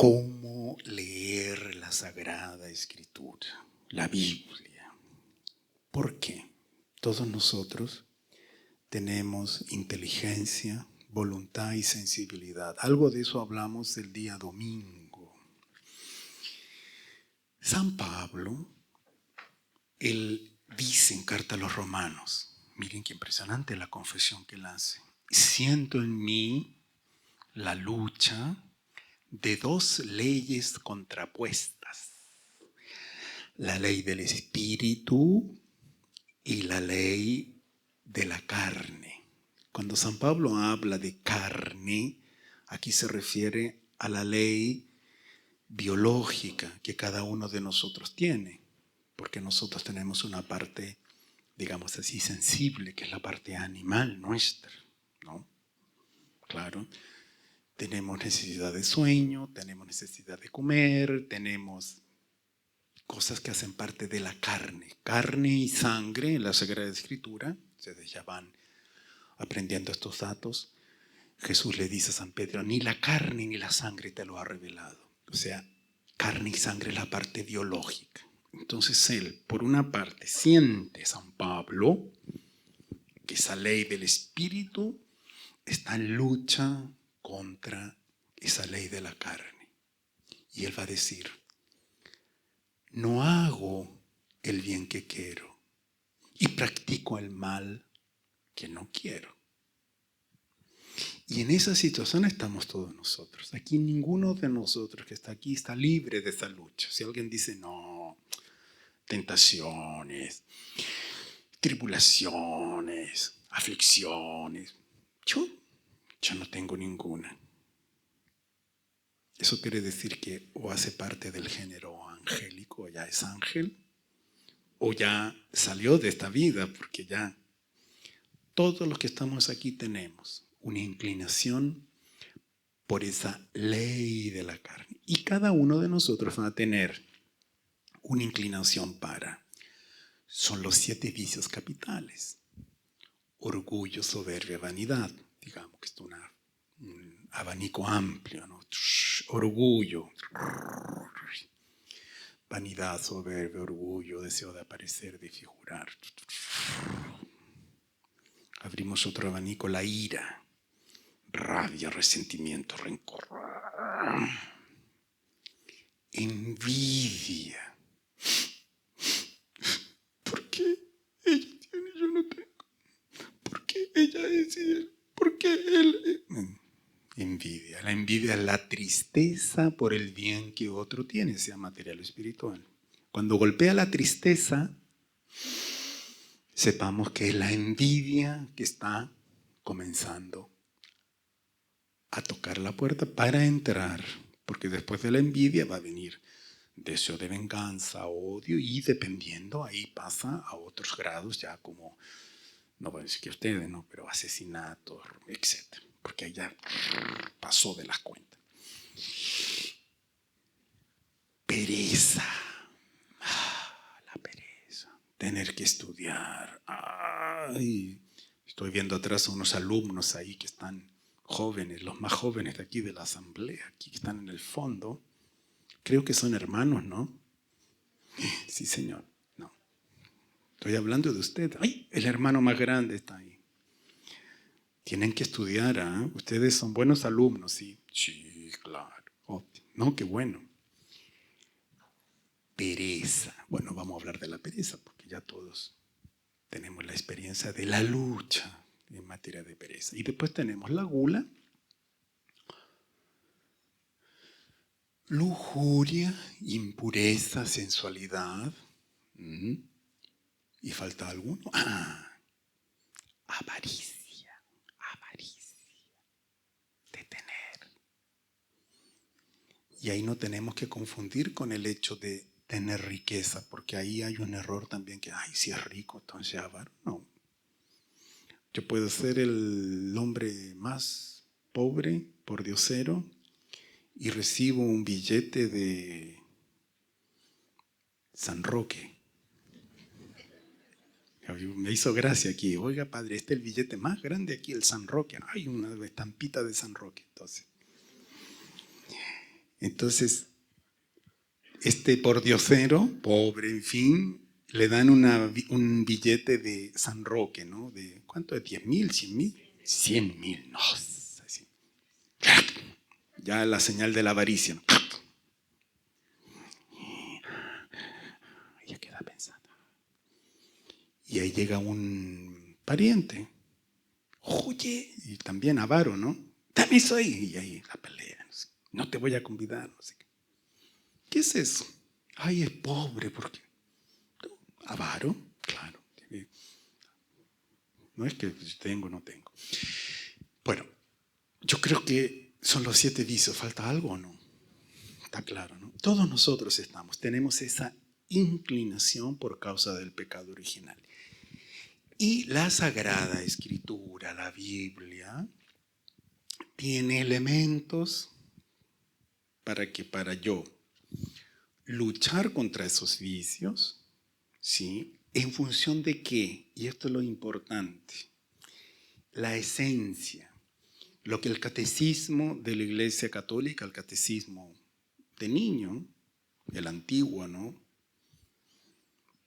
cómo leer la Sagrada Escritura, la Biblia. ¿Por qué? Todos nosotros tenemos inteligencia, voluntad y sensibilidad. Algo de eso hablamos el día domingo. San Pablo, él dice en carta a los Romanos, miren qué impresionante la confesión que él hace. Siento en mí la lucha de dos leyes contrapuestas. La ley del espíritu y la ley de la carne. Cuando San Pablo habla de carne, aquí se refiere a la ley biológica que cada uno de nosotros tiene, porque nosotros tenemos una parte, digamos así, sensible, que es la parte animal nuestra, ¿no? Claro, tenemos necesidad de sueño, tenemos necesidad de comer, tenemos cosas que hacen parte de la carne. Carne y sangre en la Sagrada Escritura, ustedes ya van aprendiendo estos datos. Jesús le dice a San Pedro, ni la carne ni la sangre te lo ha revelado. O sea, carne y sangre es la parte biológica. Entonces él, por una parte, siente, San Pablo, que esa ley del espíritu está en lucha contra esa ley de la carne. Y él va a decir, no hago el bien que quiero y practico el mal que no quiero. Y en esa situación estamos todos nosotros. Aquí ninguno de nosotros que está aquí está libre de esa lucha. Si alguien dice, no, tentaciones, tribulaciones, aflicciones, yo no tengo ninguna. Eso quiere decir que o hace parte del género angélico, o ya es ángel, o ya salió de esta vida, porque ya todos los que estamos aquí tenemos una inclinación por esa ley de la carne. Y cada uno de nosotros va a tener una inclinación para. Son los 7 vicios capitales. Orgullo, soberbia, vanidad. Digamos que es un abanico amplio, ¿no? Orgullo. Vanidad, soberbia, orgullo, deseo de aparecer, de figurar. Abrimos otro abanico, la ira. Rabia, resentimiento, rencor. Envidia. ¿Por qué ella tiene y yo no tengo? ¿Por qué ella es y él? ¿Por qué él? Envidia. La envidia es la tristeza por el bien que otro tiene, sea material o espiritual. Cuando golpea la tristeza, sepamos que es la envidia que está comenzando a tocar la puerta para entrar, porque después de la envidia va a venir deseo de venganza, odio, y dependiendo, ahí pasa a otros grados ya como, no voy a decir que ustedes, no, pero asesinatos, etc. Porque ahí ya pasó de las cuentas. Pereza. La pereza. Tener que estudiar. Ay, estoy viendo atrás a unos alumnos ahí que están jóvenes, los más jóvenes de aquí de la asamblea, aquí que están en el fondo. Creo que son hermanos, ¿no? Sí, señor. No. Estoy hablando de usted. ¡Ay! El hermano más grande está ahí. Tienen que estudiar, ¿eh? Ustedes son buenos alumnos, ¿sí? Sí, claro. Oh, no, qué bueno. Pereza. Bueno, vamos a hablar de la pereza porque ya todos tenemos la experiencia de la lucha en materia de pereza. Y después tenemos la gula, lujuria, impureza, sensualidad. ¿Y falta alguno? Avaricia. Avaricia. De tener. Y ahí no tenemos que confundir con el hecho de tener riqueza, porque ahí hay un error también que, ay, si es rico, entonces avaro. No. Yo puedo ser el hombre más pobre, por diosero, y recibo un billete de San Roque. Me hizo gracia aquí. Oiga, padre, este es el billete más grande aquí, el San Roque. Hay una estampita de San Roque, entonces. Entonces, este pordiosero, pobre, en fin, le dan un billete de San Roque, ¿no? De, ¿cuánto? ¿De 10.000, 100.000? 100.000, no. Así. Ya la señal de la avaricia, ¿no? Ella queda pensando. Y ahí llega un pariente. Oye, y también avaro, ¿no? También soy. Y ahí la pelea. No te voy a convidar, no sé qué. ¿Qué es eso? Ay, es pobre, porque avaro, claro. No es que tengo, no tengo. Bueno, yo creo que son los 7 vicios. ¿Falta algo o no? Está claro, ¿no? Todos nosotros tenemos esa inclinación por causa del pecado original. Y la Sagrada Escritura, la Biblia, tiene elementos para yo luchar contra esos vicios, ¿sí? ¿En función de qué? Y esto es lo importante. La esencia. Lo que el catecismo de la Iglesia Católica, el catecismo de niño, el antiguo, ¿no?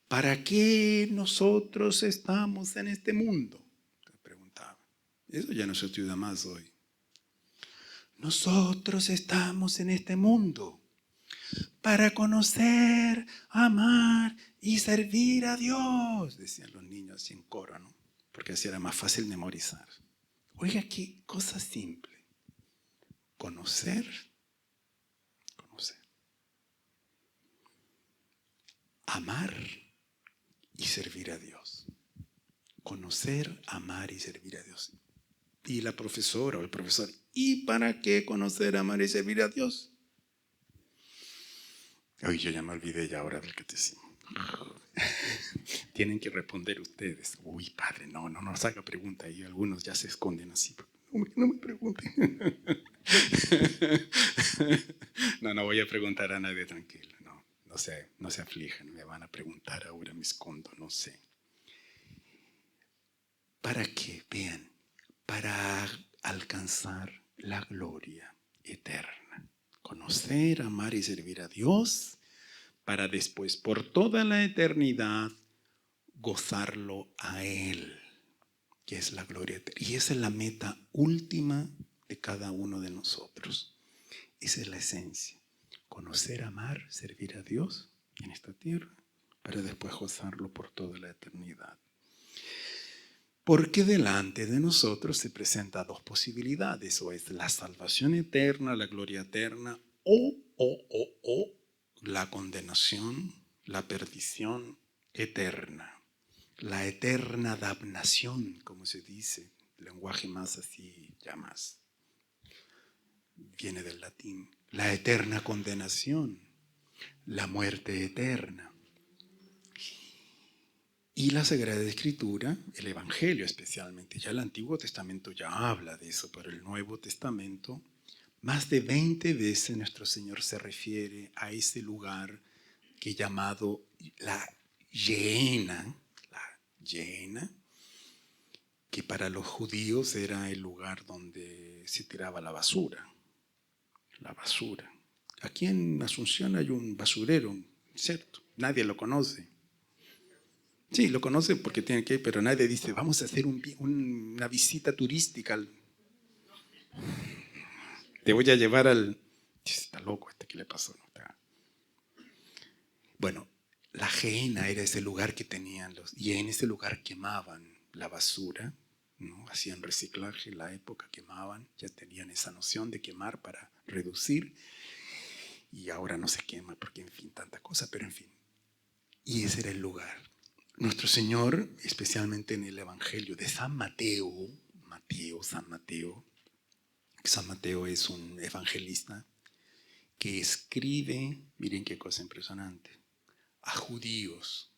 ¿Para qué nosotros estamos en este mundo? Te preguntaba. Eso ya no se estudia más hoy. Nosotros estamos en este mundo para conocer, amar y servir a Dios, decían los niños así en coro, ¿no? Porque así era más fácil memorizar. Oiga, qué cosa simple. Conocer, conocer. Amar y servir a Dios. Conocer, amar y servir a Dios. Y la profesora o el profesor, ¿y para qué conocer, amar y servir a Dios? Ay, yo ya me olvidé ya ahora del catecismo. Tienen que responder ustedes. Uy, padre, no nos haga pregunta. Y algunos ya se esconden así. No me pregunten. No voy a preguntar a nadie, tranquilo. No se aflijan. Me van a preguntar ahora, me escondo, no sé. ¿Para qué? Vean, para alcanzar la gloria eterna. Conocer, amar y servir a Dios para después, por toda la eternidad, gozarlo a Él, que es la gloria eterna. Y esa es la meta última de cada uno de nosotros. Esa es la esencia. Conocer, amar, servir a Dios en esta tierra, para después gozarlo por toda la eternidad. Porque delante de nosotros se presentan 2 posibilidades, o es la salvación eterna, la gloria eterna, o la condenación, la perdición eterna, la eterna damnación, como se dice, lenguaje más así, ya más, viene del latín, la eterna condenación, la muerte eterna. Y la Sagrada Escritura, el Evangelio especialmente, ya el Antiguo Testamento ya habla de eso, pero el Nuevo Testamento, más de 20 veces nuestro Señor se refiere a ese lugar que es llamado la Gehenna, que para los judíos era el lugar donde se tiraba la basura. La basura. Aquí en Asunción hay un basurero, ¿cierto? Nadie lo conoce. Sí, lo conocen porque tienen que ir, pero nadie dice, vamos a hacer una visita turística. Te voy a llevar al... Está loco ¿qué le pasó? Bueno, la Gehenna era ese lugar que tenían y en ese lugar quemaban la basura, ¿no? Hacían reciclaje en la época, quemaban, ya tenían esa noción de quemar para reducir, y ahora no se quema porque, en fin, tanta cosa, pero en fin. Y ese era el lugar. Nuestro Señor, especialmente en el Evangelio de San Mateo, San Mateo es un evangelista que escribe, miren qué cosa impresionante, a judíos.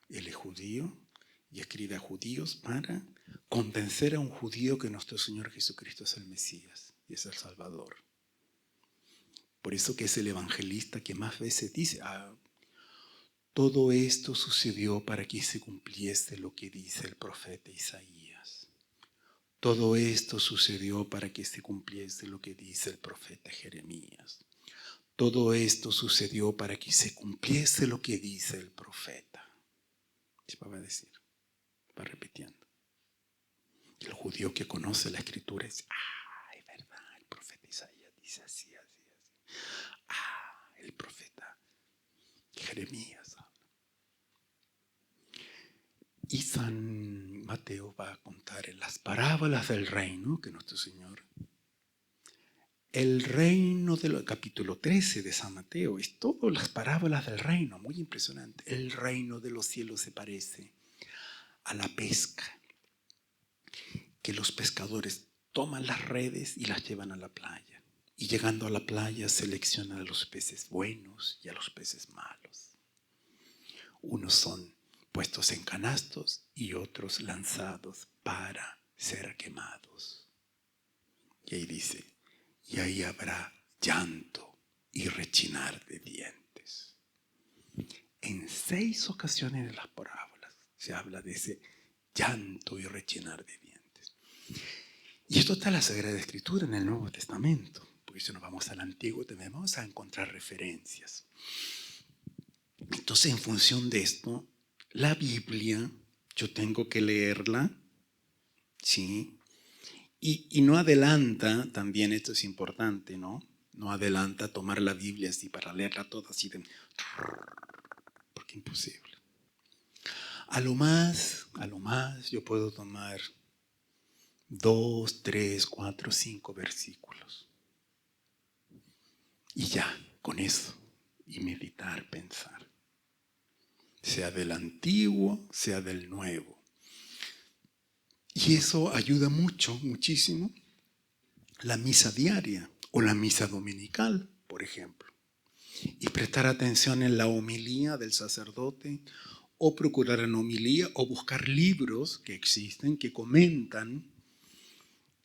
Él es judío y escribe a judíos para convencer a un judío que nuestro Señor Jesucristo es el Mesías y es el Salvador. Por eso que es el evangelista que más veces dice, todo esto sucedió para que se cumpliese lo que dice el profeta Isaías. Todo esto sucedió para que se cumpliese lo que dice el profeta Jeremías. todo esto sucedió para que se cumpliese lo que dice el profeta. Se va a decir, va repitiendo. El judío que conoce la escritura dice, es verdad, el profeta Isaías dice así, así, así. El profeta Jeremías. Y San Mateo va a contar en las parábolas del reino que nuestro Señor. El reino del capítulo 13 de San Mateo es todas las parábolas del reino, muy impresionante. El reino de los cielos se parece a la pesca, que los pescadores toman las redes y las llevan a la playa. Y llegando a la playa seleccionan a los peces buenos y a los peces malos. Unos son puestos en canastos y otros lanzados para ser quemados. Y ahí dice, y ahí habrá llanto y rechinar de dientes. En 6 ocasiones de las parábolas se habla de ese llanto y rechinar de dientes. Y esto está en la Sagrada Escritura, en el Nuevo Testamento. Porque si nos vamos al Antiguo, también vamos a encontrar referencias. Entonces, en función de esto, la Biblia, yo tengo que leerla, ¿sí? Y no adelanta, también esto es importante, ¿no? No adelanta tomar la Biblia así para leerla toda así de... Porque imposible. A lo más, yo puedo tomar 2, 3, 4, 5 versículos. Y ya, con eso. Y meditar, pensar. Sea del antiguo, sea del nuevo. Y eso ayuda mucho, muchísimo, la misa diaria o la misa dominical, por ejemplo. Y prestar atención en la homilía del sacerdote, o procurar en homilía, o buscar libros que existen, que comentan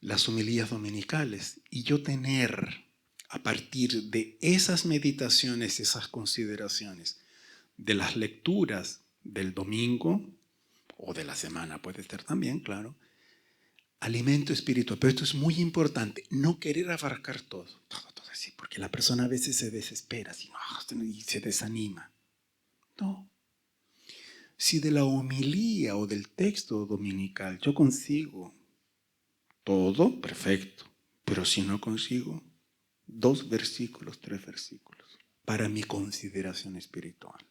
las homilías dominicales. Y yo tener, a partir de esas meditaciones, esas consideraciones, de las lecturas del domingo, o de la semana puede ser también, claro, alimento espiritual. Pero esto es muy importante, no querer abarcar todo así, porque la persona a veces se desespera así, y se desanima. No. Si de la homilía o del texto dominical yo consigo todo, perfecto. Pero si no consigo 2 versículos, 3 versículos, para mi consideración espiritual.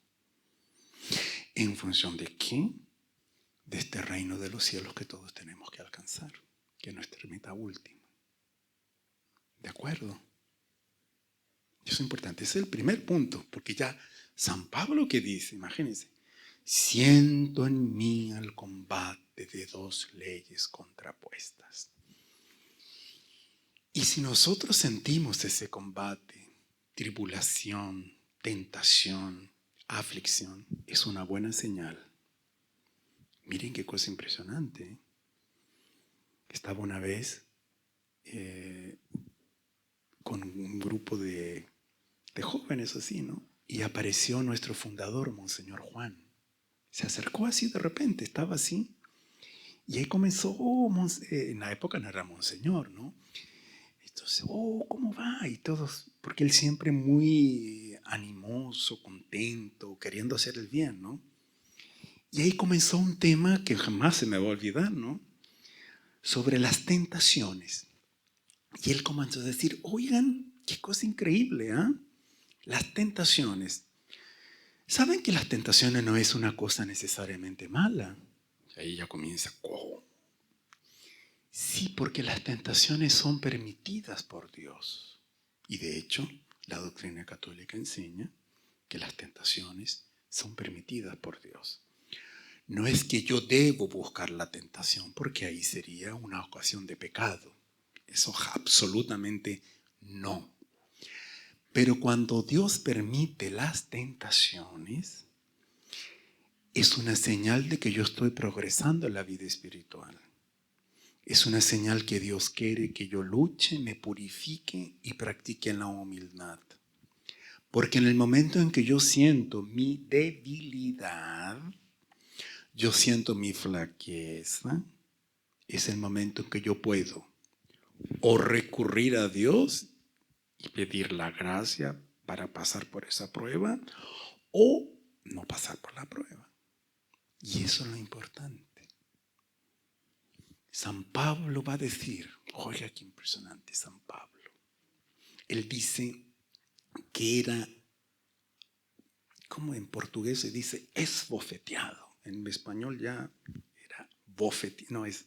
¿En función de qué? De este reino de los cielos que todos tenemos que alcanzar, que es nuestra meta última. ¿De acuerdo? Eso es importante. Ese es el primer punto, porque ya San Pablo que dice, imagínense, siento en mí el combate de 2 leyes contrapuestas. Y si nosotros sentimos ese combate, tribulación, tentación, aflicción, es una buena señal. Miren qué cosa impresionante. Estaba una vez con un grupo de jóvenes así, ¿no? Y apareció nuestro fundador, Monseñor Juan. Se acercó así de repente, estaba así. Y ahí comenzó, en la época no era Monseñor, ¿no? Entonces, ¿cómo va? Y todos, porque él siempre muy animoso, contento, queriendo hacer el bien, ¿no? Y ahí comenzó un tema que jamás se me va a olvidar, ¿no? Sobre las tentaciones. Y él comenzó a decir, oigan, qué cosa increíble, ¿ah? Las tentaciones. ¿Saben que las tentaciones no es una cosa necesariamente mala? Ahí ya comienza, ¿cómo? Sí, porque las tentaciones son permitidas por Dios. Y de hecho, la doctrina católica enseña que las tentaciones son permitidas por Dios. No es que yo debo buscar la tentación, porque ahí sería una ocasión de pecado. Eso absolutamente no. Pero cuando Dios permite las tentaciones, es una señal de que yo estoy progresando en la vida espiritual. Es una señal que Dios quiere que yo luche, me purifique y practique en la humildad. Porque en el momento en que yo siento mi debilidad, yo siento mi flaqueza, es el momento en que yo puedo o recurrir a Dios y pedir la gracia para pasar por esa prueba o no pasar por la prueba. Y eso es lo importante. San Pablo va a decir, oiga qué impresionante San Pablo. Él dice que era, como en portugués se dice, esbofeteado. En español ya era bofeteado, no es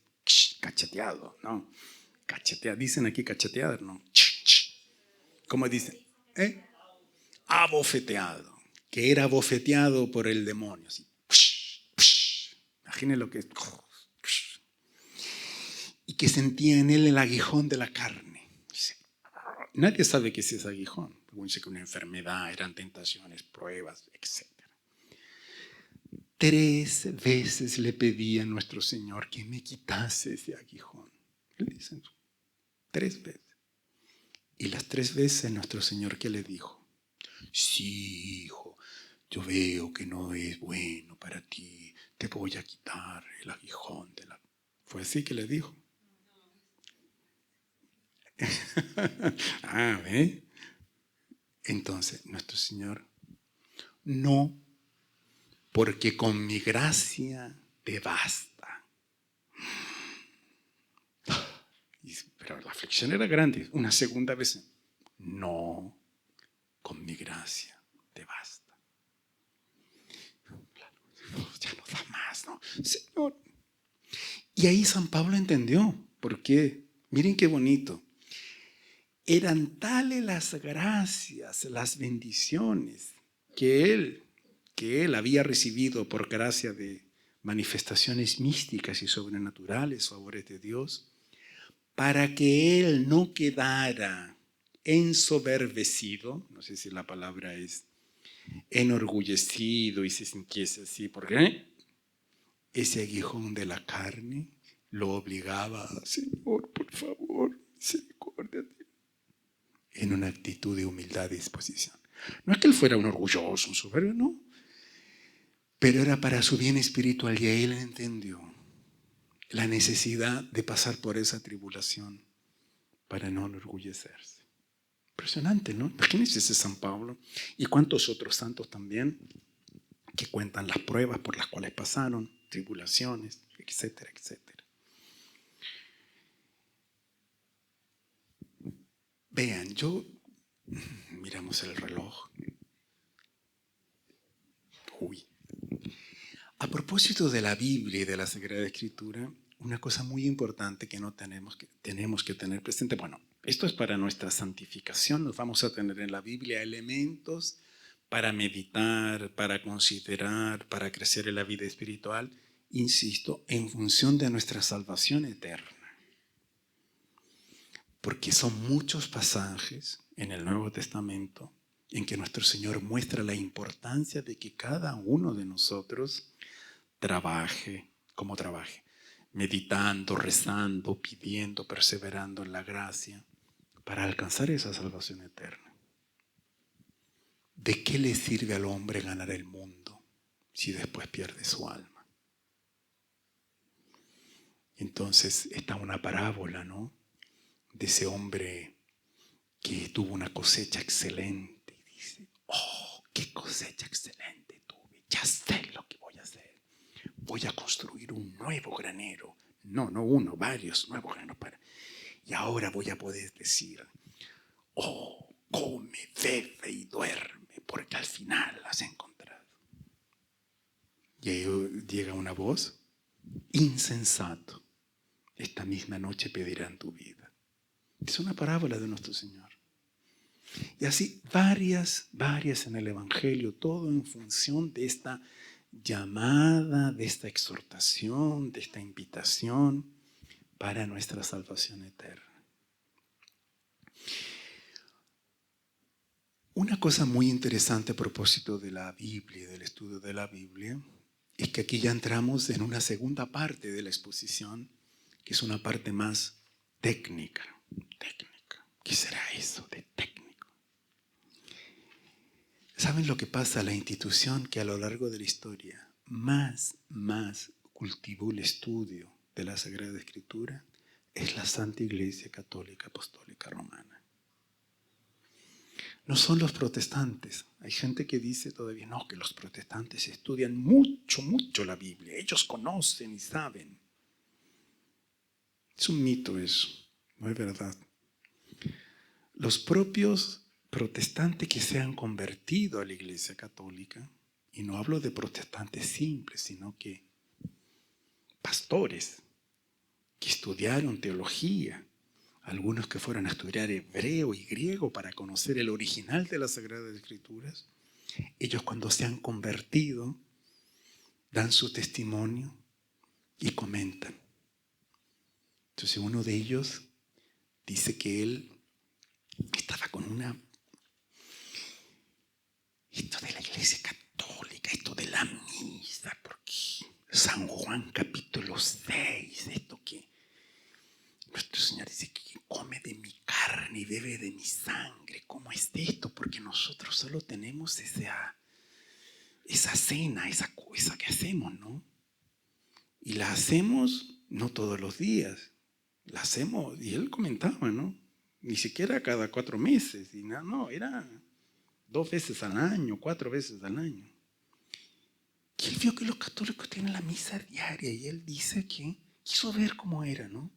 cacheteado, no. Cacheteado, dicen aquí cachetear, no. ¿Cómo dicen? Abofeteado, que era abofeteado por el demonio. Así. Imaginen lo que es. Y que sentía en él el aguijón de la carne. Nadie sabe qué es ese aguijón. Dice que una enfermedad, eran tentaciones, pruebas, etc. 3 veces le pedí a nuestro Señor que me quitase ese aguijón. Él dice eso. 3 veces. Y las 3 veces nuestro Señor, ¿qué le dijo? Sí, hijo, yo veo que no es bueno para ti. Te voy a quitar el aguijón de la... ¿Fue así que le dijo? ¿Ve? Entonces, nuestro Señor, no, porque con mi gracia te basta. Pero la aflicción era grande. Una segunda vez, no, con mi gracia te basta. Ya no da más, ¿no? Señor. Y ahí San Pablo entendió. ¿Por qué? Miren qué bonito. Eran tales las gracias, las bendiciones que él había recibido por gracia de manifestaciones místicas y sobrenaturales, favores de Dios, para que él no quedara ensoberbecido, no sé si la palabra es enorgullecido y se sintiese así, porque ese aguijón de la carne lo obligaba, Señor, por favor, misericordia, en una actitud de humildad y disposición. No es que él fuera un orgulloso, un soberbio, no. Pero era para su bien espiritual y él entendió la necesidad de pasar por esa tribulación para no enorgullecerse. Impresionante, ¿no? Imagínense ese San Pablo y cuántos otros santos también que cuentan las pruebas por las cuales pasaron, tribulaciones, etcétera, etcétera. Vean, miramos el reloj. Uy. A propósito de la Biblia y de la Sagrada Escritura, una cosa muy importante que tenemos que tener presente, bueno, esto es para nuestra santificación, nos vamos a tener en la Biblia elementos para meditar, para considerar, para crecer en la vida espiritual, insisto, en función de nuestra salvación eterna. Porque son muchos pasajes en el Nuevo Testamento en que nuestro Señor muestra la importancia de que cada uno de nosotros trabaje, como trabaje, meditando, rezando, pidiendo, perseverando en la gracia para alcanzar esa salvación eterna. ¿De qué le sirve al hombre ganar el mundo si después pierde su alma? Entonces está una parábola, ¿no? De ese hombre que tuvo una cosecha excelente y dice, oh, qué cosecha excelente tuve, ya sé lo que voy a hacer. Voy a construir un nuevo granero. No uno, varios nuevos graneros. Y ahora voy a poder decir, oh, come, bebe y duerme, porque al final las has encontrado. Y ahí llega una voz, insensato, esta misma noche pedirán tu vida. Es una parábola de nuestro Señor. Y así varias en el Evangelio, todo en función de esta llamada, de esta exhortación, de esta invitación para nuestra salvación eterna. Una cosa muy interesante a propósito de la Biblia, del estudio de la Biblia, es que aquí ya entramos en una segunda parte de la exposición, que es una parte más técnica. ¿Qué será eso de técnico? ¿Saben lo que pasa? La institución que a lo largo de la historia más cultivó el estudio de la Sagrada Escritura es la Santa Iglesia Católica Apostólica Romana. No son los protestantes. Hay gente que dice todavía, no, que los protestantes estudian mucho, mucho la Biblia. Ellos conocen y saben. Es un mito eso, no es verdad. Los propios protestantes que se han convertido a la Iglesia Católica, y no hablo de protestantes simples, sino que pastores que estudiaron teología, algunos que fueron a estudiar hebreo y griego para conocer el original de las Sagradas Escrituras, ellos cuando se han convertido dan su testimonio y comentan. Entonces uno de ellos dice que él estaba con esto de la Iglesia Católica, esto de la misa, porque San Juan capítulo 6, esto que nuestro Señor dice que come de mi carne y bebe de mi sangre. ¿Cómo es esto? Porque nosotros solo tenemos esa cena, esa cosa que hacemos, ¿no? Y la hacemos no todos los días. La hacemos, y él comentaba, ¿no? Ni siquiera cada 4 meses. Y no, era 2 veces al año, 4 veces al año. Y él vio que los católicos tienen la misa diaria y él dice que quiso ver cómo era, ¿no?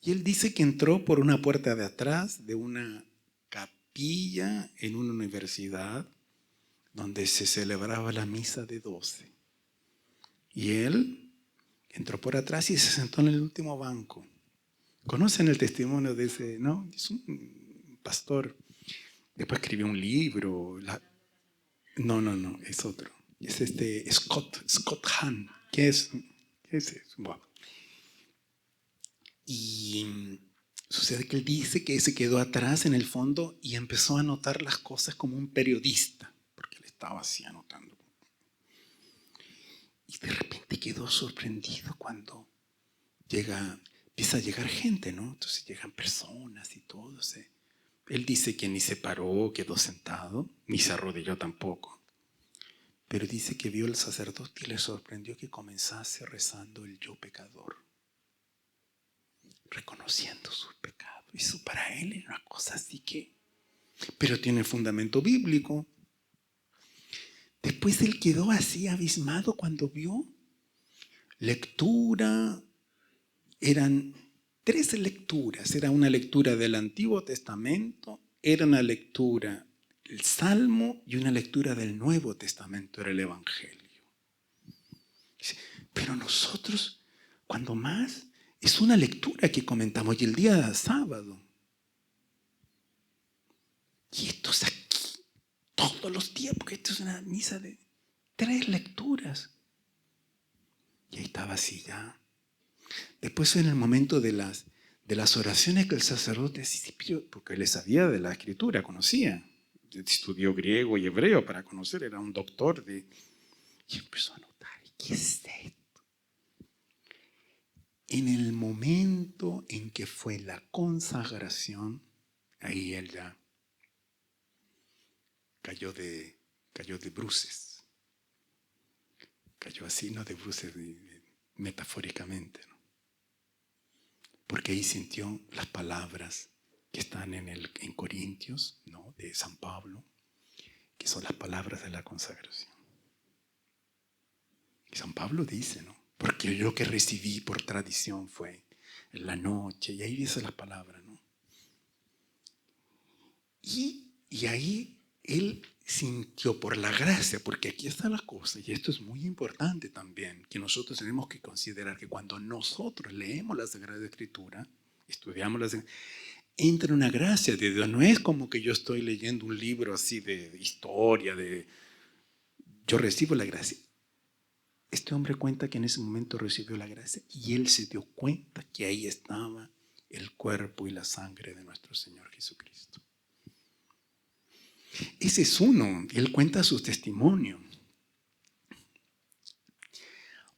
Y él dice que entró por una puerta de atrás de una capilla en una universidad donde se celebraba la misa de 12. Y él entró por atrás y se sentó en el último banco. ¿Conocen el testimonio de ese? No, es un pastor. Después escribió un libro. No, es otro. Es Scott Hahn. ¿Qué es? ¿Qué es eso? Bueno. Y sucede que él dice que se quedó atrás en el fondo y empezó a anotar las cosas como un periodista, porque él estaba así anotando. Y de repente quedó sorprendido cuando empieza a llegar gente, ¿no? Entonces llegan personas y todo. Él dice que ni se paró, quedó sentado, ni se arrodilló tampoco. Pero dice que vio al sacerdote y le sorprendió que comenzase rezando el yo pecador, reconociendo sus pecados. Eso para él era una cosa así que... Pero tiene fundamento bíblico. Después él quedó así abismado cuando vio lectura. Eran 3 lecturas. Era una lectura del Antiguo Testamento, era una lectura del Salmo y una lectura del Nuevo Testamento, era el Evangelio. Pero nosotros, cuando más, es una lectura que comentamos y el día sábado. Y esto es aquí todos los días, porque esto es una misa de 3 lecturas. Y ahí estaba así ya. Después en el momento de las oraciones que el sacerdote, porque él sabía de la escritura, conocía. Estudió griego y hebreo para conocer, era un doctor y empezó a notar, ¿qué es esto? En el momento en que fue la consagración, ahí él ya cayó de bruces. Cayó así, no de bruces metafóricamente, ¿no? Porque ahí sintió las palabras que están en Corintios, ¿no? De San Pablo, que son las palabras de la consagración. Y San Pablo dice, ¿no? Porque lo que recibí por tradición fue en la noche, y ahí dice las palabras, ¿no? Y ahí él sintió por la gracia, porque aquí está la cosa, y esto es muy importante también, que nosotros tenemos que considerar que cuando nosotros leemos la Sagrada Escritura, estudiamos la Sagrada Escritura, entra una gracia de Dios. No es como que yo estoy leyendo un libro así de historia, yo recibo la gracia. Este hombre cuenta que en ese momento recibió la gracia y él se dio cuenta que ahí estaba el cuerpo y la sangre de nuestro Señor Jesucristo. Ese es uno, y él cuenta su testimonio.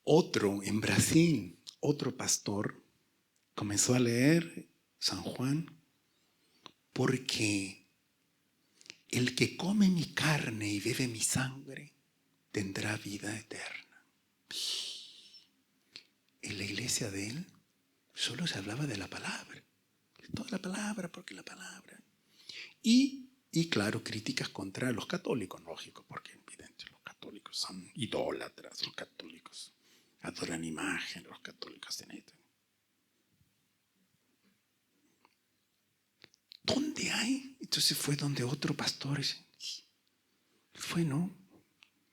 Otro en Brasil, otro pastor, comenzó a leer San Juan porque el que come mi carne y bebe mi sangre tendrá vida eterna. En la iglesia de él solo se hablaba de la palabra. Toda la palabra, porque la palabra. Y Y claro, críticas contra los católicos, lógico, porque evidente, los católicos son idólatras, los católicos adoran imágenes, los católicos tienen esto. ¿Dónde hay? Entonces fue donde otro pastor fue, ¿no?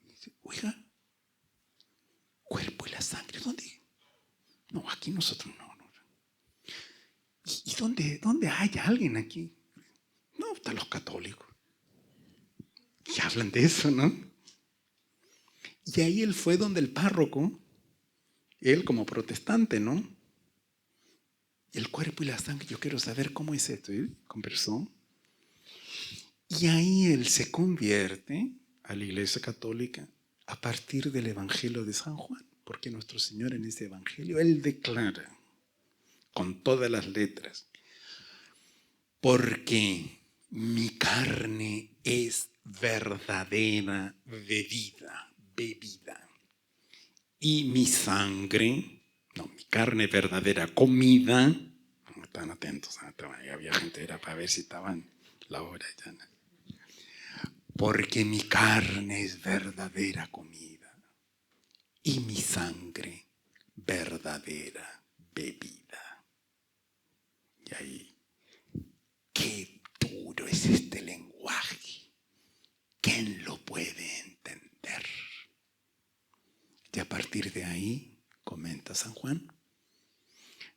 Dice, oiga, cuerpo y la sangre, ¿dónde? No, aquí nosotros no. ¿Y dónde hay alguien aquí? No, están los católicos. Y hablan de eso, ¿no? Y ahí él fue donde el párroco, él como protestante, ¿no? El cuerpo y la sangre, yo quiero saber cómo es esto. Y conversó. Y ahí él se convierte a la Iglesia Católica a partir del Evangelio de San Juan. Porque nuestro Señor en ese Evangelio, él declara con todas las letras, porque mi carne es verdadera bebida. Y mi sangre, no, mi carne verdadera comida. No estaban atentos, había gente, era para ver si estaban la hora ya. Porque mi carne es verdadera comida y mi sangre verdadera bebida. Y ahí, qué duro es este lenguaje. ¿Quién lo puede entender? Y a partir de ahí, comenta San Juan,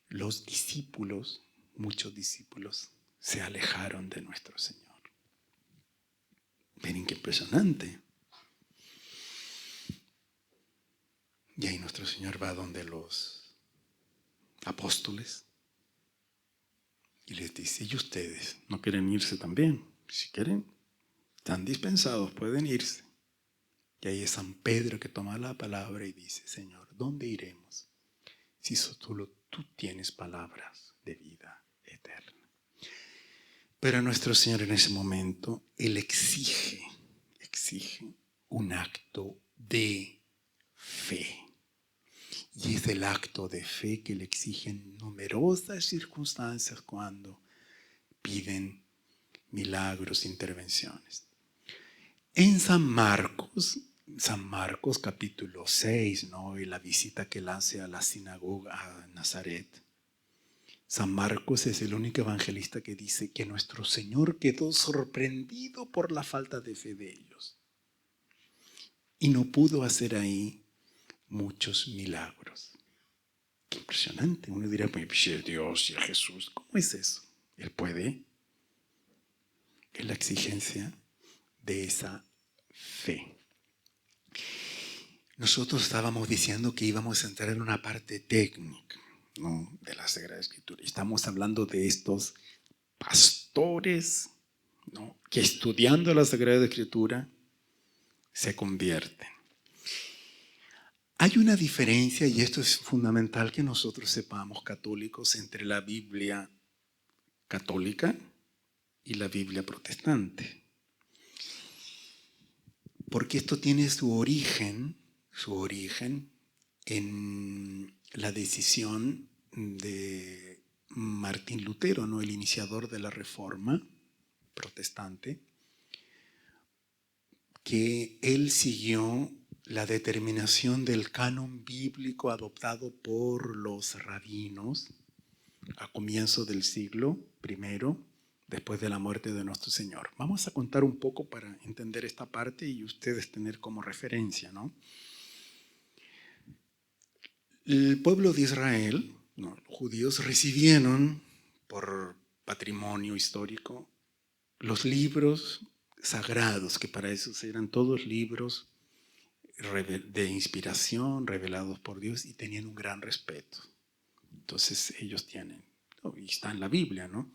los discípulos, muchos discípulos, se alejaron de nuestro Señor. Miren qué impresionante. Y ahí nuestro Señor va donde los apóstoles y les dice, ¿y ustedes no quieren irse también? Si quieren, están dispensados, pueden irse. Y ahí es San Pedro que toma la palabra y dice, Señor, ¿dónde iremos? Si solo tú tienes palabras de vida eterna. Pero nuestro Señor en ese momento, Él exige un acto de fe. Y es el acto de fe que le exigen numerosas circunstancias cuando piden milagros, intervenciones. En San Marcos capítulo 6, ¿no? Y la visita que él hace a la sinagoga a Nazaret. San Marcos es el único evangelista que dice que nuestro Señor quedó sorprendido por la falta de fe de ellos. Y no pudo hacer ahí muchos milagros. Qué impresionante. Uno dirá, pues el Dios y el Jesús, ¿cómo es eso? Él puede. Es la exigencia de esa fe. Nosotros estábamos diciendo que íbamos a entrar en una parte técnica, ¿no?, de la Sagrada Escritura. Estamos hablando de estos pastores, ¿no?, que estudiando la Sagrada Escritura se convierten. Hay una diferencia, y esto es fundamental que nosotros sepamos, católicos, entre la Biblia católica y la Biblia protestante. Porque esto tiene su origen en la decisión de Martín Lutero, ¿no?, el iniciador de la Reforma protestante, que él siguió la determinación del canon bíblico adoptado por los rabinos a comienzo del siglo I, después de la muerte de nuestro Señor. Vamos a contar un poco para entender esta parte y ustedes tener como referencia, ¿no? El pueblo de Israel, ¿no?, los judíos, recibieron por patrimonio histórico los libros sagrados, que para eso eran todos libros de inspiración, revelados por Dios, y tenían un gran respeto. Entonces ellos tienen, y está en la Biblia, ¿no?,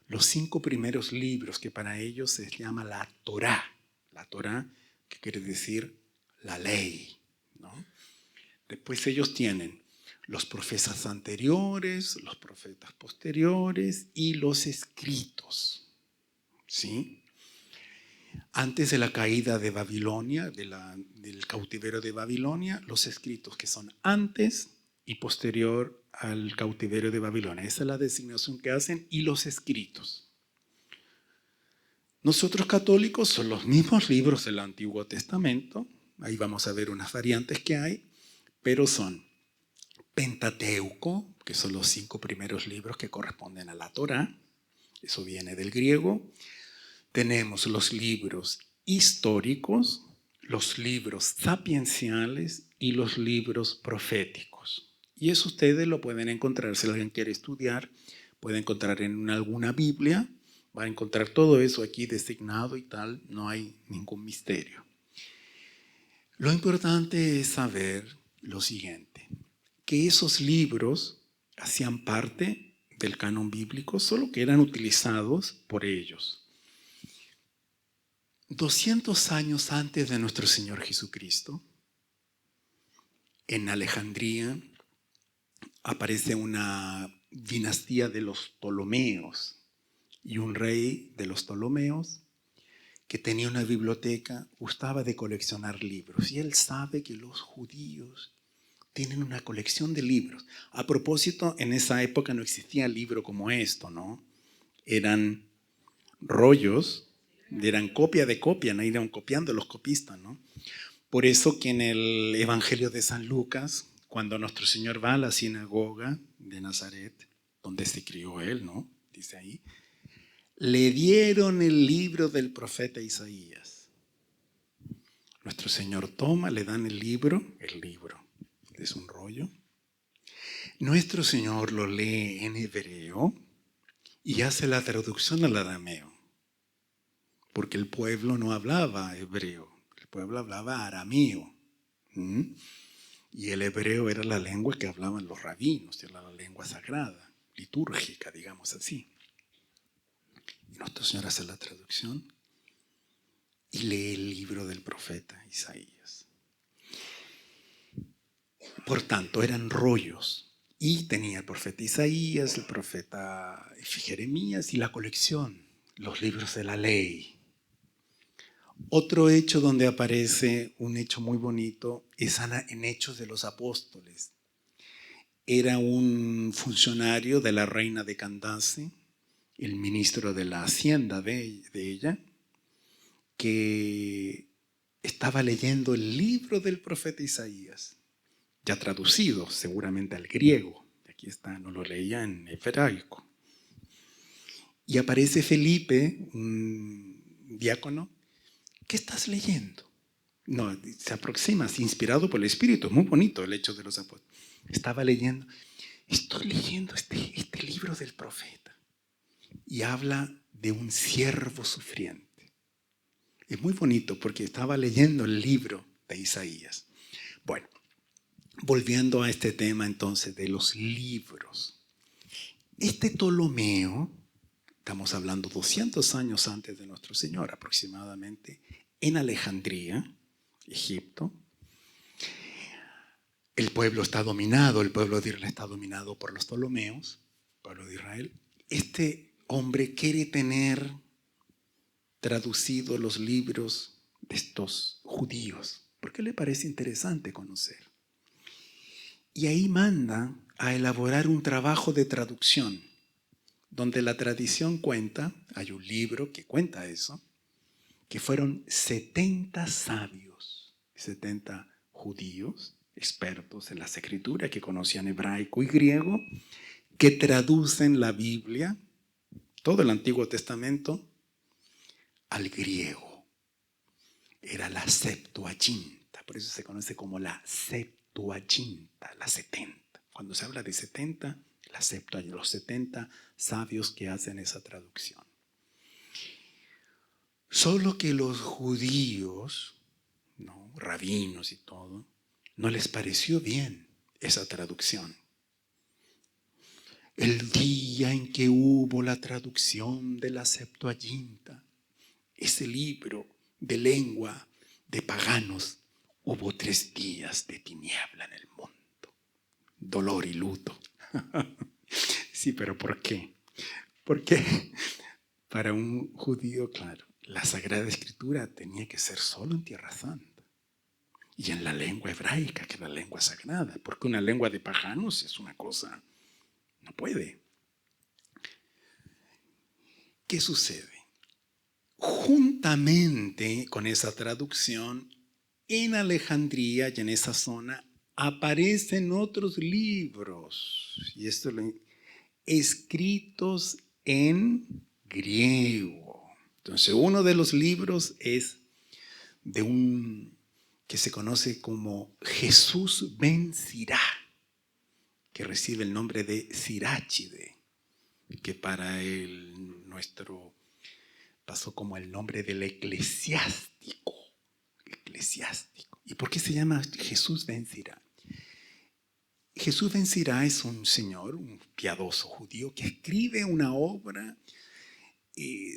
los 5 primeros libros que para ellos se llama la Torá. La Torá, que quiere decir la ley, ¿no? Después ellos tienen los profetas anteriores, los profetas posteriores y los escritos, ¿sí? Antes de la caída de Babilonia, del cautiverio de Babilonia, los escritos que son antes y posterior al cautiverio de Babilonia. Esa es la designación que hacen, y los escritos. Nosotros católicos son los mismos libros del Antiguo Testamento. Ahí vamos a ver unas variantes que hay, pero son Pentateuco, que son los 5 primeros libros que corresponden a la Torá. Eso viene del griego. Tenemos los libros históricos, los libros sapienciales y los libros proféticos. Y eso ustedes lo pueden encontrar, si alguien quiere estudiar, puede encontrar en alguna Biblia, va a encontrar todo eso aquí designado y tal, no hay ningún misterio. Lo importante es saber lo siguiente, que esos libros hacían parte del canon bíblico, solo que eran utilizados por ellos. 200 años antes de nuestro Señor Jesucristo, en Alejandría aparece una dinastía de los Ptolomeos y un rey de los Ptolomeos que tenía una biblioteca, gustaba de coleccionar libros y él sabe que los judíos tienen una colección de libros. A propósito, en esa época no existía libro como esto, ¿no? Eran rollos, eran copia de copia, no iban copiando los copistas, ¿no? Por eso que en el Evangelio de San Lucas, cuando nuestro Señor va a la sinagoga de Nazaret, donde se crió él, ¿no? Dice ahí, le dieron el libro del profeta Isaías. Nuestro Señor toma, le dan el libro, es un rollo. Nuestro Señor lo lee en hebreo y hace la traducción al arameo, porque el pueblo no hablaba hebreo, el pueblo hablaba arameo. Y el hebreo era la lengua que hablaban los rabinos, era la lengua sagrada, litúrgica, digamos así. Y nuestro Señor hace la traducción y lee el libro del profeta Isaías. Por tanto, eran rollos. Y tenía el profeta Isaías, el profeta Jeremías y la colección, los libros de la ley. Otro hecho donde aparece un hecho muy bonito es en Hechos de los Apóstoles. Era un funcionario de la reina de Candace, el ministro de la hacienda de ella, que estaba leyendo el libro del profeta Isaías, ya traducido seguramente al griego. Aquí está, no lo leía en hebraico. Y aparece Felipe, un diácono. ¿Qué estás leyendo? No, se aproxima, inspirado por el Espíritu. Es muy bonito el Hecho de los Apóstoles. Estaba leyendo. Estoy leyendo este libro del profeta. Y habla de un siervo sufriente. Es muy bonito porque estaba leyendo el libro de Isaías. Bueno, volviendo a este tema entonces de los libros. Este Ptolomeo, estamos hablando 200 años antes de nuestro Señor aproximadamente, en Alejandría, Egipto. El pueblo está dominado, el pueblo de Israel está dominado por los Ptolomeos, el pueblo de Israel. Este hombre quiere tener traducidos los libros de estos judíos, porque le parece interesante conocer. Y ahí manda a elaborar un trabajo de traducción, donde la tradición cuenta, hay un libro que cuenta eso, que fueron 70 sabios, 70 judíos, expertos en las escrituras, que conocían hebraico y griego, que traducen la Biblia, todo el Antiguo Testamento, al griego. Era la Septuaginta, por eso se conoce como la Septuaginta, la 70. Cuando se habla de 70, la Septuaginta, los 70 sabios que hacen esa traducción. Solo que los judíos, ¿no?, rabinos y todo, no les pareció bien esa traducción. El día en que hubo la traducción de la Septuaginta, ese libro de lengua de paganos, hubo 3 días de tiniebla en el mundo, dolor y luto. Sí, pero ¿por qué? Porque para un judío, claro, la Sagrada Escritura tenía que ser solo en Tierra Santa y en la lengua hebraica, que es la lengua sagrada, porque una lengua de paganos es una cosa, no puede. ¿Qué sucede? juntamente con esa traducción, en Alejandría y en esa zona aparecen otros libros, y esto escritos en griego. Entonces, uno de los libros es de un que se conoce como Jesús ben Sirá, que recibe el nombre de Siráchide, que para nuestro pasó como el nombre del eclesiástico. Eclesiástico. ¿Y por qué se llama Jesús ben Sirá? Jesús ben Sirá es un señor, un piadoso judío, que escribe una obra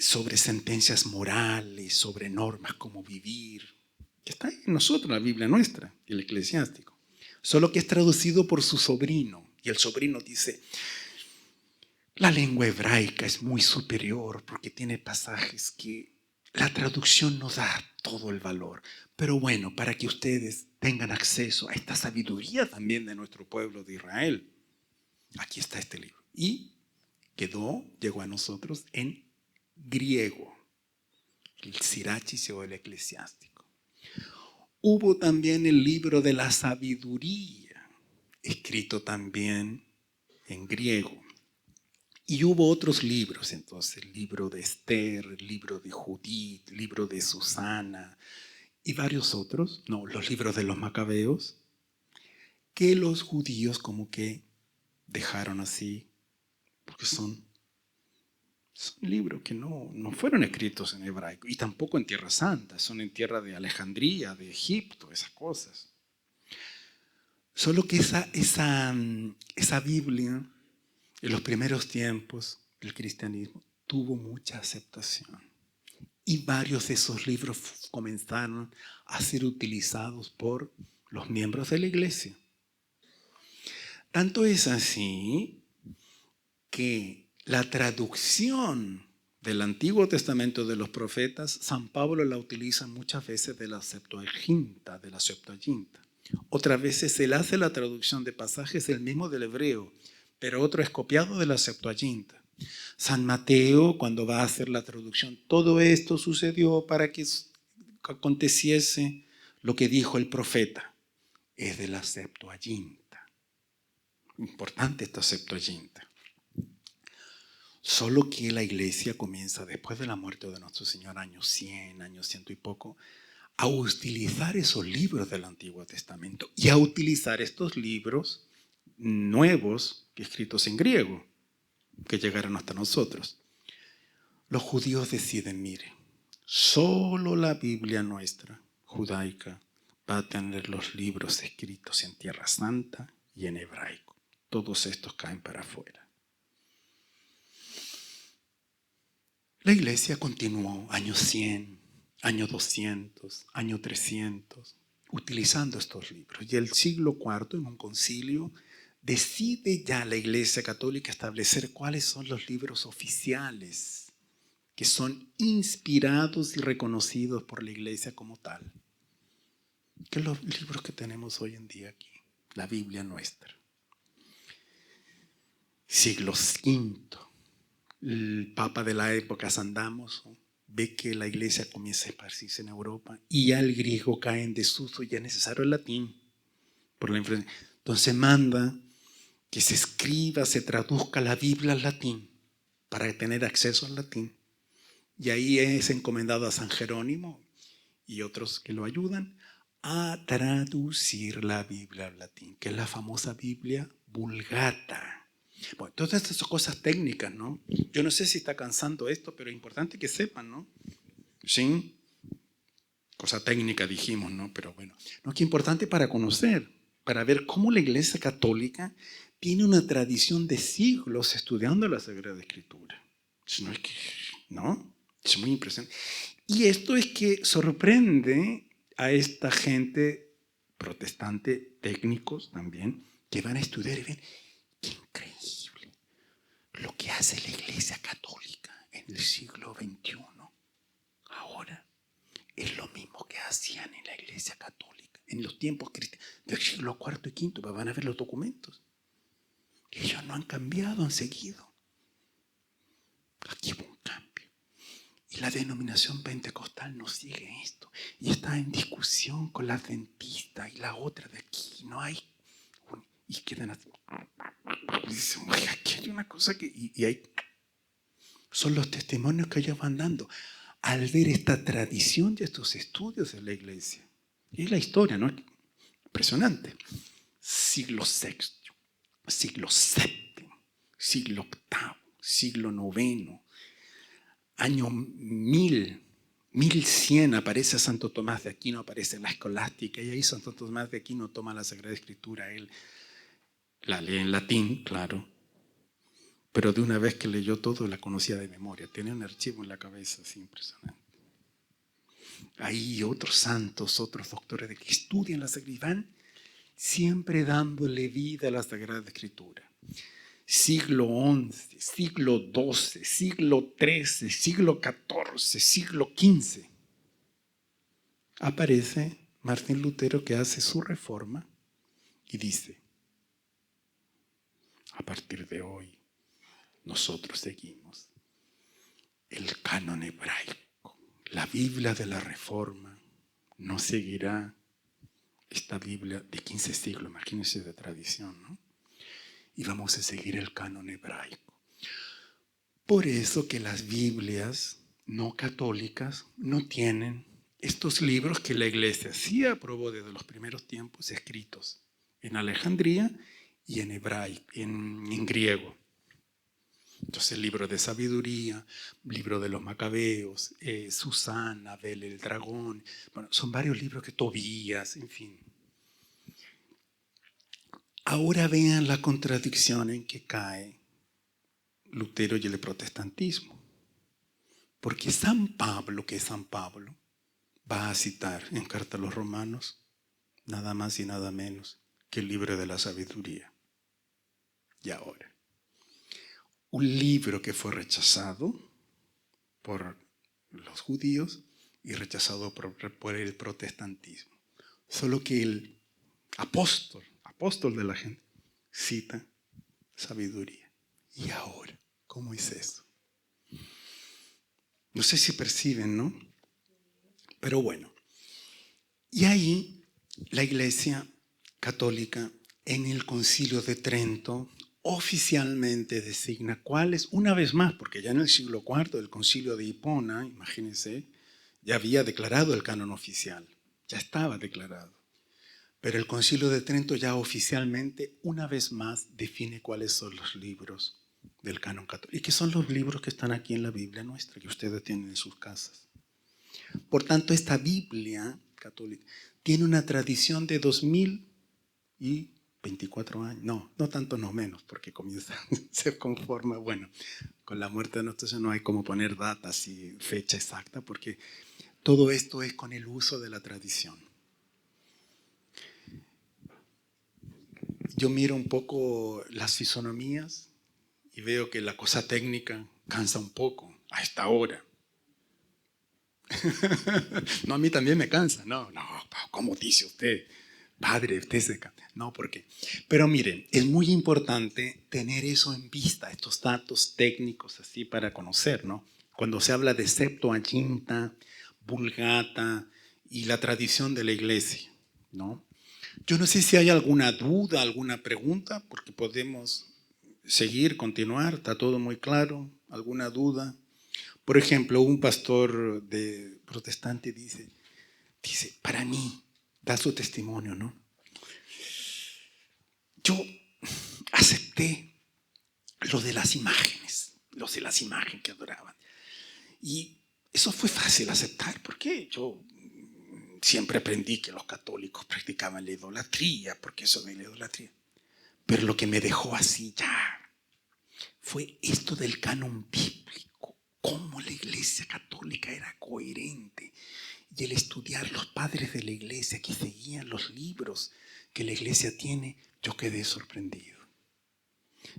sobre sentencias morales, sobre normas, cómo vivir, que está en nosotros, la Biblia nuestra, el eclesiástico. Solo que es traducido por su sobrino. Y el sobrino dice, la lengua hebraica es muy superior porque tiene pasajes que la traducción no da todo el valor. Pero bueno, para que ustedes tengan acceso a esta sabiduría también de nuestro pueblo de Israel, aquí está este libro. Y llegó a nosotros en griego, el Sirachis o el eclesiástico. Hubo también el libro de la sabiduría, escrito también en griego. Y hubo otros libros, entonces, el libro de Esther, el libro de Judith, el libro de Susana y varios otros, no, los libros de los Macabeos, que los judíos como que dejaron así, porque son libros que no fueron escritos en hebraico y tampoco en Tierra Santa, son en tierra de Alejandría, de Egipto, esas cosas. Solo que esa Biblia, en los primeros tiempos del cristianismo, tuvo mucha aceptación. Y varios de esos libros comenzaron a ser utilizados por los miembros de la iglesia. Tanto es así que la traducción del Antiguo Testamento de los profetas, San Pablo la utiliza muchas veces de la Septuaginta, Otras veces él hace la traducción de pasajes el mismo del hebreo, pero otro es copiado de la Septuaginta. San Mateo, cuando va a hacer la traducción, todo esto sucedió para que aconteciese lo que dijo el profeta. Es de la Septuaginta. Importante esta Septuaginta. Solo que la iglesia comienza, después de la muerte de nuestro Señor, años 100, años 100 y poco, a utilizar esos libros del Antiguo Testamento y a utilizar estos libros nuevos, escritos en griego, que llegaron hasta nosotros. Los judíos deciden, mire, solo la Biblia nuestra, judaica, va a tener los libros escritos en Tierra Santa y en hebraico. Todos estos caen para afuera. La iglesia continuó año 100, año 200, año 300, utilizando estos libros. Y el siglo IV, en un concilio, decide ya la Iglesia Católica establecer cuáles son los libros oficiales que son inspirados y reconocidos por la Iglesia como tal. Que los libros que tenemos hoy en día aquí, la Biblia nuestra. Siglo V. El Papa de la época, San Damaso, ve que la iglesia comienza a esparcirse en Europa y ya el griego cae en desuso y ya es necesario el latín. Entonces manda que se escriba, se traduzca la Biblia al latín para tener acceso al latín. Y ahí es encomendado a San Jerónimo y otros que lo ayudan a traducir la Biblia al latín, que es la famosa Biblia Vulgata. Bueno, todas estas son cosas técnicas, ¿no? Yo no sé si está cansando esto, pero es importante que sepan, ¿no? Sí, cosa técnica dijimos, ¿no? Pero bueno, no, que importante para conocer, para ver cómo la Iglesia Católica tiene una tradición de siglos estudiando la Sagrada Escritura. No es que, ¿no? Es muy impresionante. Y esto es que sorprende a esta gente protestante, técnicos también, que van a estudiar y ven, qué increíble lo que hace la Iglesia Católica en el siglo XXI. Ahora es lo mismo que hacían en la Iglesia Católica en los tiempos cristianos del siglo IV y V. Van a ver los documentos. Ellos no han cambiado, han seguido. Aquí hubo un cambio. Y la denominación pentecostal no sigue esto. Y está en discusión con la adventista y la otra de aquí. No hay. Y quedan así. Y dicen, oye, aquí hay una cosa que. Y hay. Son los testimonios que ellos van dando al ver esta tradición de estos estudios de la iglesia. Y la historia, ¿no? Impresionante. Siglo VI, siglo VII, siglo VIII, siglo IX, año 1100 aparece Santo Tomás de Aquino, aparece la escolástica, y ahí Santo Tomás de Aquino toma la Sagrada Escritura. Él la lee en latín, claro, pero de una vez que leyó todo la conocía de memoria. Tiene un archivo en la cabeza así impresionante. Hay otros santos, otros doctores de que estudian la Sagrada y van siempre dándole vida a la Sagrada Escritura. Siglo XI, siglo XII, siglo XIII, siglo XIV, siglo XV. Aparece Martín Lutero que hace su reforma y dice, a partir de hoy nosotros seguimos el canon hebraico. La Biblia de la Reforma no seguirá esta Biblia de 15 siglos, imagínense, de tradición, ¿no? Y vamos a seguir el canon hebraico. Por eso que las Biblias no católicas no tienen estos libros que la Iglesia sí aprobó desde los primeros tiempos, escritos en Alejandría y en hebraico, en griego. Entonces, el libro de sabiduría, libro de los Macabeos, Susana, Abel el dragón, bueno, son varios libros que Tobías, en fin. Ahora vean la contradicción en que cae Lutero y el protestantismo. Porque San Pablo, que es San Pablo, va a citar en Carta a los Romanos nada más y nada menos que el libro de la sabiduría. Y ahora, un libro que fue rechazado por los judíos y rechazado por el protestantismo. Solo que el apóstol de la gente, cita sabiduría. ¿Y ahora cómo es eso? No sé si perciben, ¿no? Pero bueno. Y ahí la Iglesia Católica en el Concilio de Trento oficialmente designa cuáles, una vez más, porque ya en el siglo IV el Concilio de Hipona, imagínense, ya había declarado el canon oficial, ya estaba declarado. Pero el Concilio de Trento ya oficialmente, una vez más, define cuáles son los libros del canon católico. Y que son los libros que están aquí en la Biblia nuestra, que ustedes tienen en sus casas. Por tanto, esta Biblia católica tiene una tradición de 2024 años. No tanto, no menos, porque comienza, se conforma, bueno, con la muerte de nuestro Señor no hay como poner datas y fecha exacta, porque todo esto es con el uso de la tradición. Yo miro un poco las fisonomías y veo que la cosa técnica cansa un poco a esta hora. No, a mí también me cansa. No, ¿cómo dice usted? Padre, usted se cansa. No, ¿por qué? Pero miren, es muy importante tener eso en vista, estos datos técnicos así para conocer, ¿no? Cuando se habla de Septuaginta, Vulgata y la tradición de la iglesia, ¿no? Yo no sé si hay alguna duda, alguna pregunta, porque podemos seguir, continuar, está todo muy claro. ¿Alguna duda? Por ejemplo, un pastor protestante dice, para mí, da su testimonio, ¿no? Yo acepté los de las imágenes que adoraban. Y eso fue fácil aceptar, porque yo siempre aprendí que los católicos practicaban la idolatría, porque eso de la idolatría. Pero lo que me dejó así ya fue esto del canon bíblico, cómo la Iglesia Católica era coherente. Y el estudiar los padres de la Iglesia que seguían los libros que la Iglesia tiene, yo quedé sorprendido.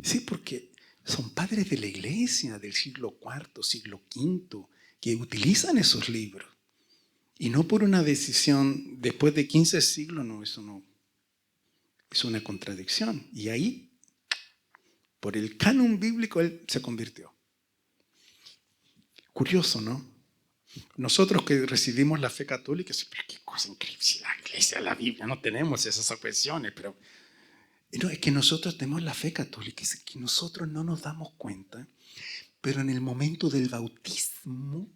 Sí, porque son padres de la Iglesia del siglo IV, siglo V, que utilizan esos libros. Y no por una decisión después de 15 siglos, no, eso no. Es una contradicción. Y ahí, por el canon bíblico, él se convirtió. Curioso, ¿no? Nosotros que recibimos la fe católica, sí, pero qué cosa increíble, si la iglesia, la Biblia, no tenemos esas objeciones, pero no, es que nosotros tenemos la fe católica, es que nosotros no nos damos cuenta, pero en el momento del bautismo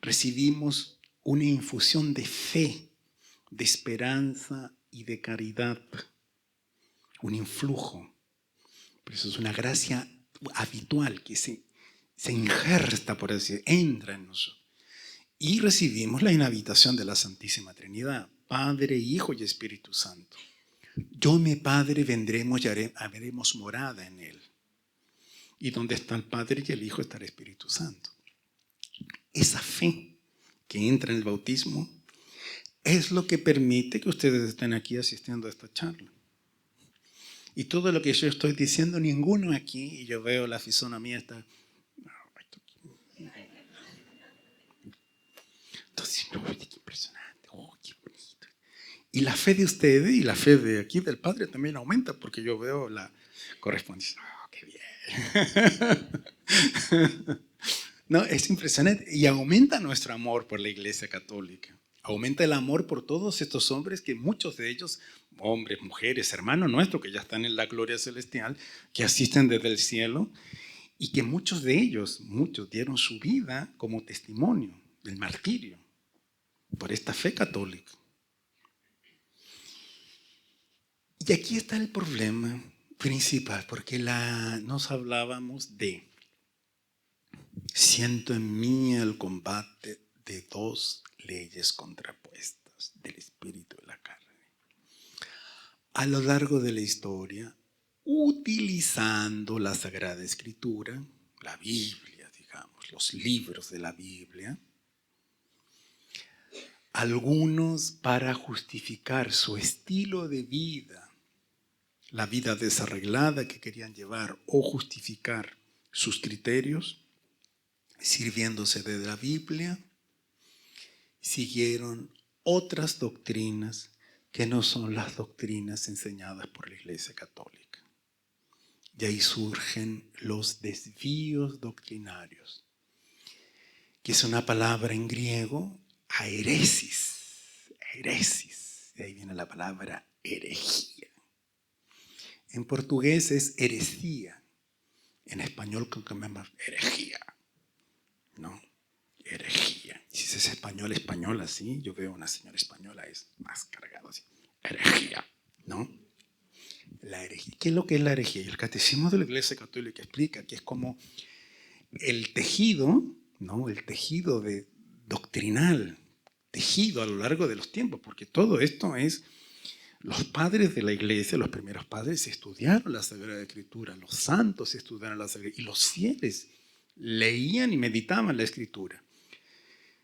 recibimos una infusión de fe, de esperanza y de caridad, un influjo. Por eso es una gracia habitual que se injerta, por así decirlo, entra en nosotros. Y recibimos la inhabitación de la Santísima Trinidad, Padre, Hijo y Espíritu Santo. Yo, mi Padre, vendremos y haremos morada en Él. Y donde está el Padre y el Hijo está el Espíritu Santo. Esa fe que entra en el bautismo es lo que permite que ustedes estén aquí asistiendo a esta charla. Y todo lo que yo estoy diciendo, ninguno aquí, y yo veo la fisonomía está... Entonces, qué impresionante, qué bonito. Y la fe de ustedes y la fe de aquí del Padre también aumenta porque yo veo la correspondencia. ¡Qué bien! No, es impresionante. Y aumenta nuestro amor por la Iglesia Católica. Aumenta el amor por todos estos hombres que muchos de ellos, hombres, mujeres, hermanos nuestros que ya están en la gloria celestial, que asisten desde el cielo y que muchos de ellos, muchos dieron su vida como testimonio del martirio por esta fe católica. Y aquí está el problema principal, porque nos hablábamos de siento en mí el combate de dos leyes contrapuestas, del espíritu y la carne. A lo largo de la historia, utilizando la Sagrada Escritura, la Biblia, digamos, los libros de la Biblia, algunos para justificar su estilo de vida, la vida desarreglada que querían llevar o justificar sus criterios, sirviéndose de la Biblia, siguieron otras doctrinas que no son las doctrinas enseñadas por la Iglesia Católica. Y ahí surgen los desvíos doctrinarios, que es una palabra en griego, aeresis, de ahí viene la palabra herejía. En portugués es heresía, en español creo que me llama herejía, ¿no? Herejía. Si es español así, yo veo una señora española, es más cargado así. Herejía, ¿no? La herejía. ¿Qué es lo que es la herejía? El Catecismo de la Iglesia Católica explica que es como el tejido, ¿no? El tejido doctrinal, tejido a lo largo de los tiempos, porque todo esto es, los padres de la Iglesia, los primeros padres estudiaron la Sagrada Escritura, los santos estudiaron la Sagrada Escritura, y los fieles leían y meditaban la Escritura.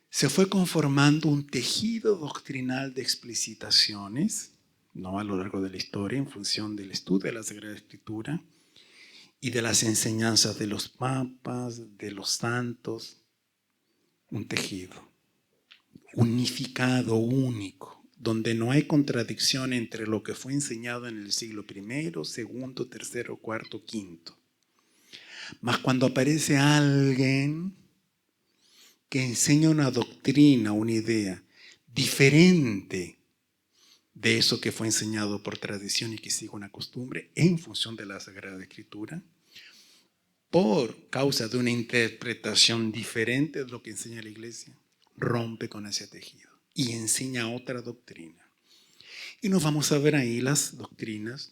Se fue conformando un tejido doctrinal de explicitaciones, ¿no? A lo largo de la historia, en función del estudio de la Sagrada Escritura y de las enseñanzas de los papas, de los santos, un tejido unificado, único, donde no hay contradicción entre lo que fue enseñado en el siglo I, II, III, IV, V. Mas cuando aparece alguien que enseña una doctrina, una idea diferente de eso que fue enseñado por tradición y que sigue una costumbre en función de la Sagrada Escritura, por causa de una interpretación diferente de lo que enseña la Iglesia, rompe con ese tejido y enseña otra doctrina. Y nos vamos a ver ahí las doctrinas,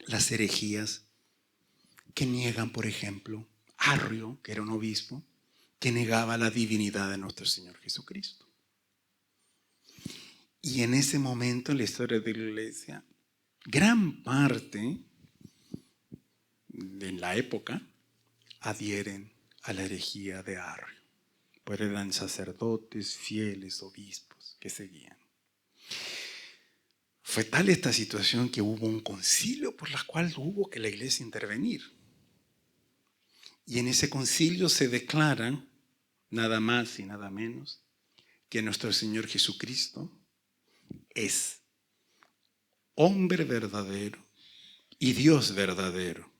las herejías que niegan, por ejemplo, Arrio, que era un obispo, que negaba la divinidad de nuestro Señor Jesucristo. Y en ese momento en la historia de la Iglesia, gran parte de la época adhieren a la herejía de Arrio. Pues eran sacerdotes, fieles, obispos que seguían. Fue tal esta situación que hubo un concilio por la cual hubo que la Iglesia intervenir. Y en ese concilio se declara nada más y nada menos que nuestro Señor Jesucristo es hombre verdadero y Dios verdadero.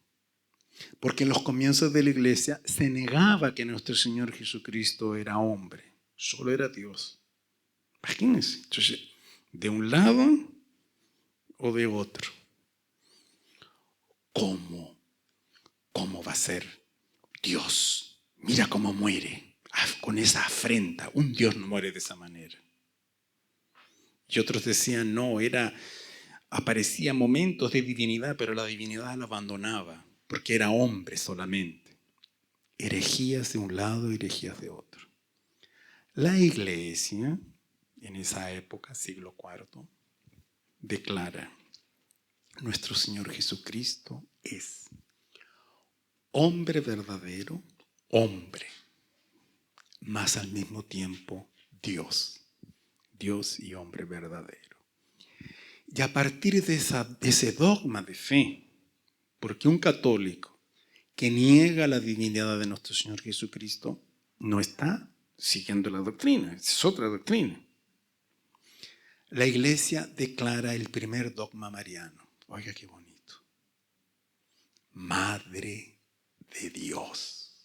Porque en los comienzos de la Iglesia se negaba que nuestro Señor Jesucristo era hombre. solo era Dios. Imagínense, entonces, de un lado o de otro. ¿Cómo? ¿Cómo va a ser Dios? Mira cómo muere, con esa afrenta. Un Dios no muere de esa manera. Y otros decían, no, aparecía momentos de divinidad, pero la divinidad la abandonaba, porque era hombre solamente. Herejías de un lado, herejías de otro. La iglesia, en esa época, siglo IV, declara, nuestro Señor Jesucristo es hombre verdadero, hombre, mas al mismo tiempo Dios. Dios y hombre verdadero. Y a partir de ese dogma de fe, porque un católico que niega la divinidad de nuestro Señor Jesucristo no está siguiendo la doctrina, es otra doctrina. La Iglesia declara el primer dogma mariano. Oiga qué bonito. Madre de Dios.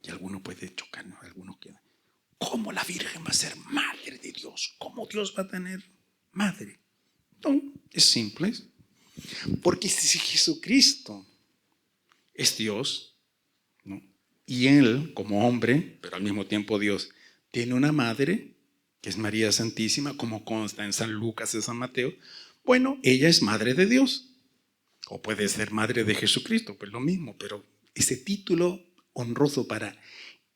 Y alguno puede chocarnos, algunos quedan. ¿Cómo la Virgen va a ser madre de Dios? ¿Cómo Dios va a tener madre? No, es simple. Porque si Jesucristo es Dios, ¿no? Y Él, como hombre, pero al mismo tiempo Dios, tiene una madre, que es María Santísima, como consta en San Lucas y San Mateo, bueno, ella es madre de Dios. O puede ser madre de Jesucristo, pues lo mismo, pero ese título honroso para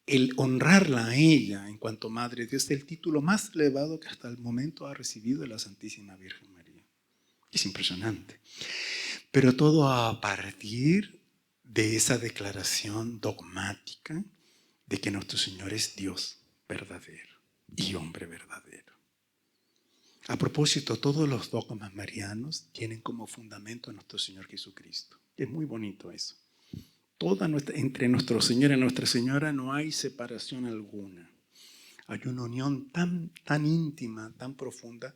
el honrarla a ella en cuanto madre de Dios es el título más elevado que hasta el momento ha recibido la Santísima Virgen María. Es impresionante. Pero todo a partir de esa declaración dogmática de que nuestro Señor es Dios verdadero y hombre verdadero. A propósito, todos los dogmas marianos tienen como fundamento a nuestro Señor Jesucristo. Es muy bonito eso. Entre nuestro Señor y Nuestra Señora no hay separación alguna. Hay una unión tan íntima, tan profunda,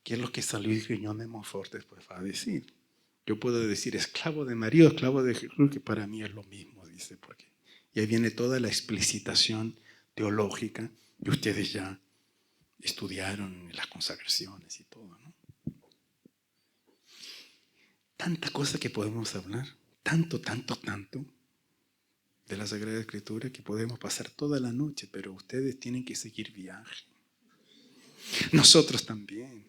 que es lo que San Luis Griñón de Montfort después va a decir. Yo puedo decir esclavo de María o esclavo de Jesús, que para mí es lo mismo, dice. Y ahí viene toda la explicitación teológica que ustedes ya estudiaron en las consagraciones y todo, ¿no? Tanta cosa que podemos hablar, tanto de la Sagrada Escritura que podemos pasar toda la noche, pero ustedes tienen que seguir viaje. Nosotros también.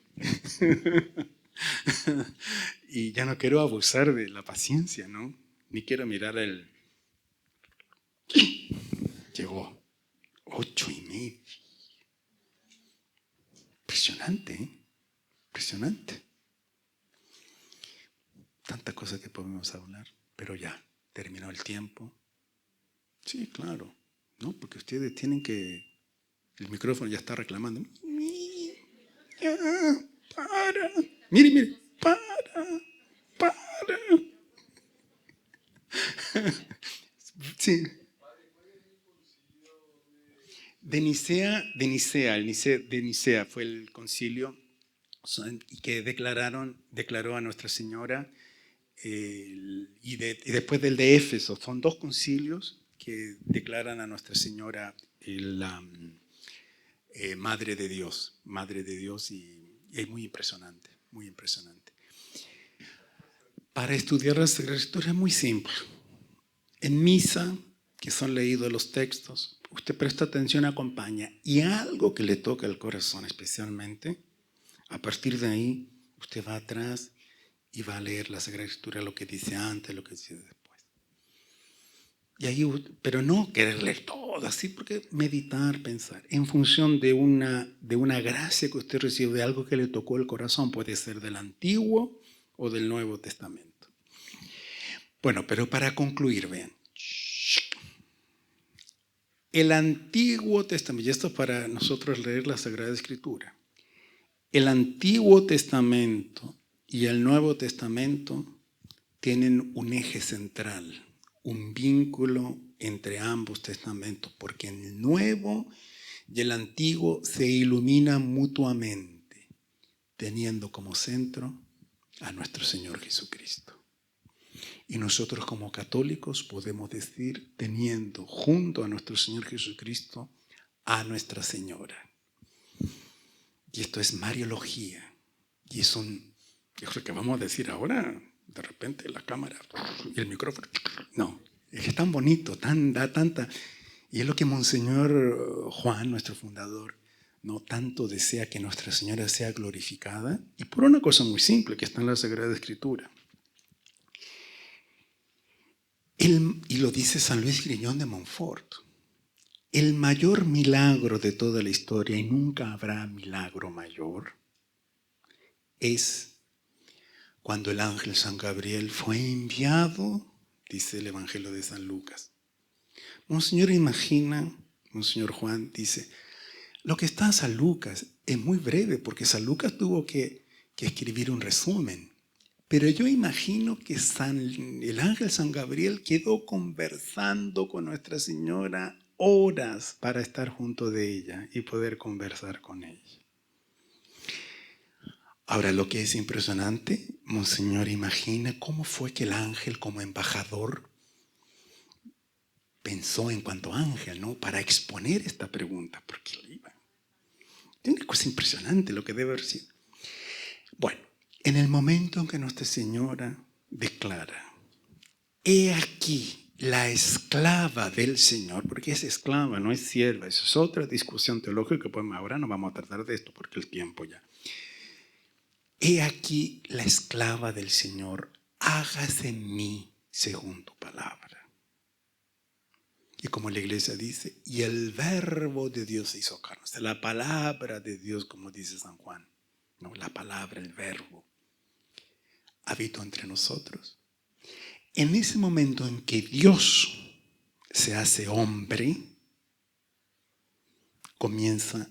Y ya no quiero abusar de la paciencia, ¿no? Ni quiero mirar Llegó 8:30. Impresionante, ¿eh? Impresionante. Tanta cosa que podemos hablar, pero ya, terminó el tiempo. Sí, claro, ¿no? Porque ustedes tienen que... El micrófono ya está reclamando. Ya, para. Mire, para. Sí. De Nicea fue el concilio que declaró a Nuestra Señora, y después del de Éfeso. Son dos concilios que declaran a Nuestra Señora la Madre de Dios, y es muy impresionante, muy impresionante. Para estudiar la Sagrada Escritura es muy simple. En misa, que son leídos los textos, usted presta atención, acompaña, y algo que le toca el corazón especialmente, a partir de ahí usted va atrás y va a leer la Sagrada Escritura, lo que dice antes, lo que dice después. Y ahí, pero no querer leer todo así, porque meditar, pensar, en función de una gracia que usted recibe, de algo que le tocó el corazón, puede ser del Antiguo o del Nuevo Testamento. Bueno, pero para concluir, vean. El Antiguo Testamento, y esto es para nosotros leer la Sagrada Escritura. El Antiguo Testamento y el Nuevo Testamento tienen un eje central, un vínculo entre ambos testamentos, porque en el Nuevo y el Antiguo se iluminan mutuamente, teniendo como centro a nuestro Señor Jesucristo. Y nosotros como católicos podemos decir, teniendo junto a nuestro Señor Jesucristo a Nuestra Señora. Y esto es Mariología. Y es lo que vamos a decir ahora, de repente la cámara y el micrófono. No, es tan bonito, da tanta. Y es lo que Monseñor Juan, nuestro fundador, no tanto desea, que Nuestra Señora sea glorificada. Y por una cosa muy simple que está en la Sagrada Escritura. Y lo dice San Luis Griñón de Montfort. El mayor milagro de toda la historia, y nunca habrá milagro mayor, es cuando el ángel San Gabriel fue enviado, dice el Evangelio de San Lucas. Monseñor imagina, Monseñor Juan dice, lo que está en San Lucas es muy breve, porque San Lucas tuvo que escribir un resumen. Pero yo imagino que el ángel San Gabriel quedó conversando con Nuestra Señora horas para estar junto de ella y poder conversar con ella. Ahora, lo que es impresionante, Monseñor imagina cómo fue que el ángel, como embajador, pensó en cuanto ángel, ¿no? Para exponer esta pregunta, porque le iba. Es una cosa impresionante lo que debe haber sido. Bueno, en el momento en que Nuestra Señora declara, he aquí la esclava del Señor, porque es esclava, no es sierva, eso es otra discusión teológica, pues ahora no vamos a tratar de esto porque el tiempo ya. He aquí la esclava del Señor, hágase en mí según tu palabra. Y como la iglesia dice, y el verbo de Dios se hizo carne. O sea, la palabra de Dios, como dice San Juan, no, la palabra, el verbo, habitó entre nosotros. En ese momento en que Dios se hace hombre,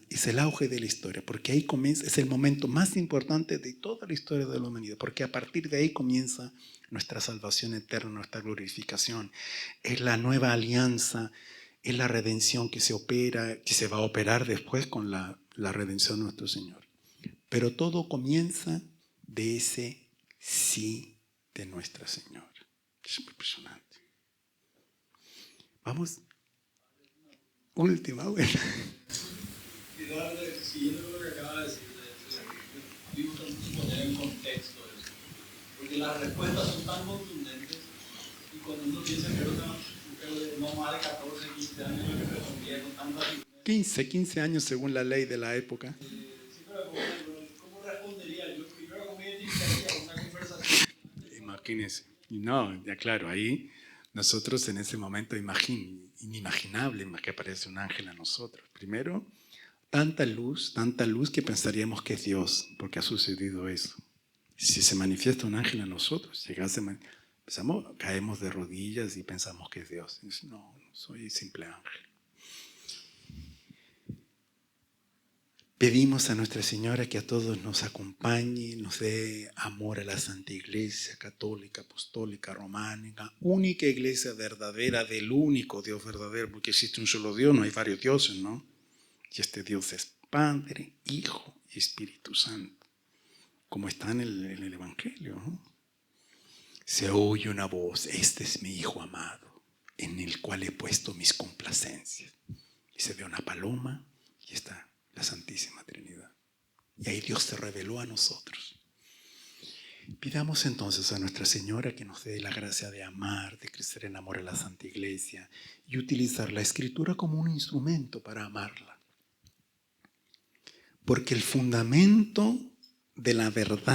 es el auge de la historia, porque ahí comienza, es el momento más importante de toda la historia de la humanidad, porque a partir de ahí comienza nuestra salvación eterna, nuestra glorificación. Es la nueva alianza, es la redención que se opera, que se va a operar después con la redención de nuestro Señor. Pero todo comienza de ese sí de Nuestra Señora. Es muy impresionante. Vamos. Última, bueno. Siguiendo lo que acaba de decir, digo que poner en contexto eso, porque las respuestas son tan contundentes y cuando uno piensa que era una mujer de no más de 14, 15 años que respondía con tanta 15 años según la ley de la época. Sí, pero ¿cómo respondería? Yo primero cómo identificaría una conversación. Imagínense. Y no, ya claro, ahí nosotros en ese momento inimaginable que aparece un ángel a nosotros. Primero, tanta luz que pensaríamos que es Dios, porque ha sucedido eso. Si se manifiesta un ángel a nosotros, caemos de rodillas y pensamos que es Dios. Y dice, no, soy simple ángel. Pedimos a Nuestra Señora que a todos nos acompañe, nos dé amor a la Santa Iglesia Católica, Apostólica, Románica, única Iglesia verdadera del único Dios verdadero, porque existe un solo Dios, no hay varios dioses, ¿no? Y este Dios es Padre, Hijo y Espíritu Santo, como está en el Evangelio, ¿no? Se oye una voz, este es mi Hijo amado, en el cual he puesto mis complacencias. Y se ve una paloma y está la Santísima Trinidad. Y ahí Dios se reveló a nosotros. Pidamos entonces a Nuestra Señora que nos dé la gracia de amar, de crecer en amor a la Santa Iglesia y utilizar la Escritura como un instrumento para amarla. Porque el fundamento de la verdad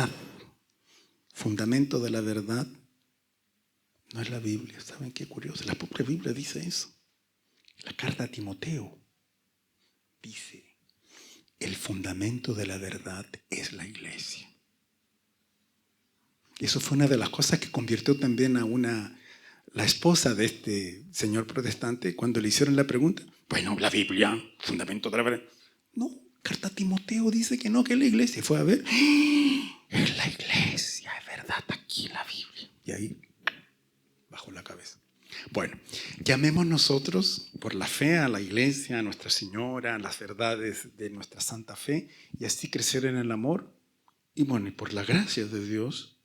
no es la Biblia. ¿Saben qué curioso? La propia Biblia dice eso. La carta a Timoteo dice, el fundamento de la verdad es la Iglesia. Y eso fue una de las cosas que convirtió también a la esposa de este señor protestante cuando le hicieron la pregunta. Bueno, la Biblia, fundamento de la verdad. No, carta a Timoteo dice que no, que es la Iglesia. Y fue a ver, es la Iglesia, es verdad, aquí la Biblia. Y ahí bajó la cabeza. Bueno, llamemos nosotros por la fe a la Iglesia, a Nuestra Señora, a las verdades de nuestra santa fe y así crecer en el amor y bueno, y por la gracia de Dios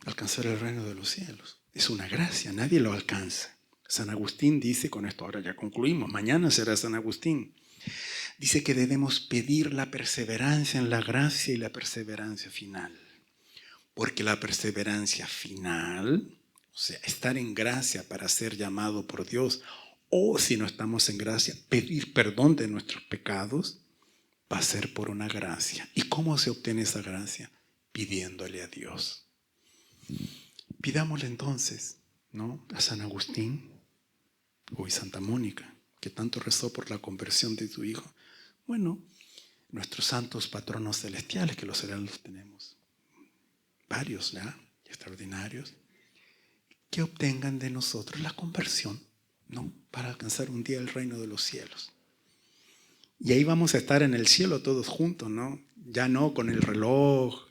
alcanzar el reino de los cielos. Es una gracia, nadie lo alcanza. San Agustín dice, con esto ahora ya concluimos, mañana será San Agustín, dice que debemos pedir la perseverancia en la gracia y la perseverancia final. Porque la perseverancia final, o sea, estar en gracia para ser llamado por Dios, o si no estamos en gracia, pedir perdón de nuestros pecados, va a ser por una gracia. ¿Y cómo se obtiene esa gracia? Pidiéndole a Dios. Pidámosle entonces, ¿no?, a San Agustín, hoy Santa Mónica, que tanto rezó por la conversión de tu hijo. Bueno, nuestros santos patronos celestiales, que los heraldos tenemos varios, ¿ya?, extraordinarios, que obtengan de nosotros la conversión, ¿no?, para alcanzar un día el reino de los cielos. Y ahí vamos a estar en el cielo todos juntos, ¿no? Ya no con el reloj,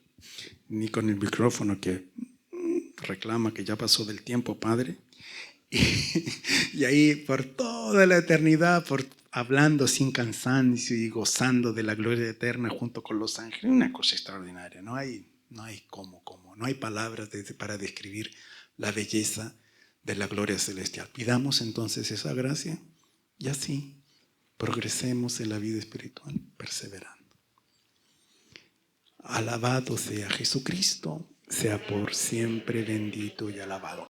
ni con el micrófono que reclama que ya pasó del tiempo, Padre. Y ahí por toda la eternidad, hablando sin cansancio y gozando de la gloria eterna junto con los ángeles. Una cosa extraordinaria. No hay cómo. No hay palabras para describir la belleza de la gloria celestial. Pidamos entonces esa gracia y así progresemos en la vida espiritual, perseverando. Alabado sea Jesucristo, sea por siempre bendito y alabado.